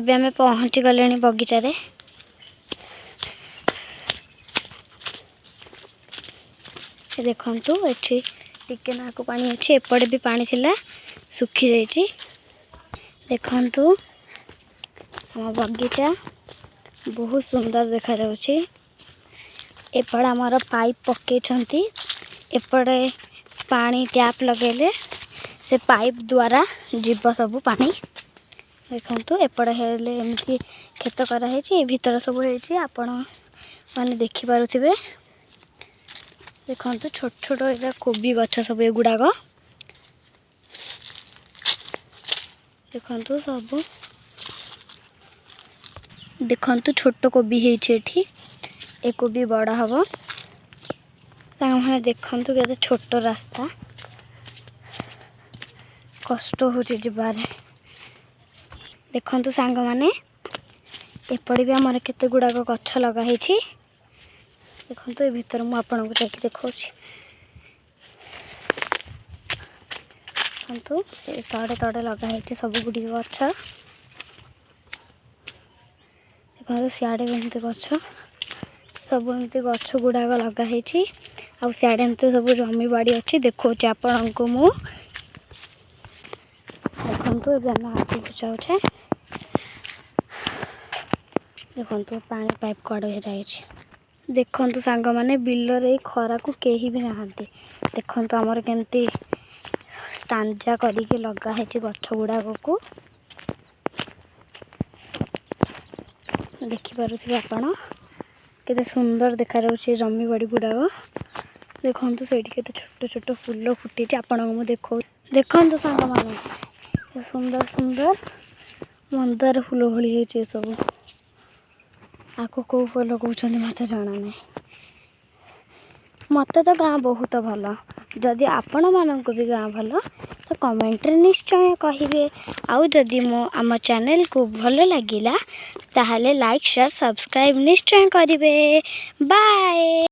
ଏବେ ଆମେ ପହଞ୍ଚି ଗଲେଣି ବଗିଚାରେ। देखंतु एठी टिके नाकु पानी अच्छी एपटे भी पानी थिला सुखी जाइए। देखंतु हम बगीचा बहुत सुंदर देखा जाउछि। एपटे आमर पाइप पकेइछंती। एपटे पानी टैप लगेले से पाइप द्वारा जीव सब पानी। देखंतु एपटे हेले एमती खेत करा हेछि। भीतर सब हेछि आपण माने देखि पारुथिबे। देखंतु छोट छोट एटा कोबी गछ सब एगुडाक। देखंतु सब देखंतु छोट कोबी हेछि एठी। ए कोबी बड़ा हबो। सांग माने देखंतु केते छोट रास्ता कष्ट होछि जिबारे। देखंतु सांग माने एपड़ी भी हमर केते गुडाक गछ लगा हेछि। देखंतु ए भीतर मु आपन को जाके देखौछि। देखंतु ए तड़े तड़े लगा हेछि सब गुडी गछ। देखंतु सियाडे एमती गछ सब एमती गछ गुडाक लगा हेछि। आ सियाडे एमती सब जमी बाड़ी अछि देखौछि आपन को मु। देखंतु ए हम आगे जाउछे। देखंतु पानी पाइप कड़े हेराइछि। देखंतु सांग माने बिल्लो रे खरा को केही भी नहांती। देखंतु हमर केमती स्टांजा करी के लगा हेछि गछ गुडा को। देखि पारुथि आपण केते सुंदर देखा रहउछि जमी बाड़ी गुडा। देखंतु सेठी केते छोट छोट फूल फुटिछि आपण को मु देखौ। देखंतु सांग माने सुंदर सुंदर मंदार फूल भली हेछि सब। आको को फूल कहउछन्ती मते जाना नै। मते तो गाँ बहुत भल। जदि आपण मानक भी गाँ भल तो कमेंट रे निश्चय कहिबे। आउ जदि मो आम चैनल को भल लागिला ताहाले लाइक शेयर सब्सक्राइब निश्चय करिवे। बाय।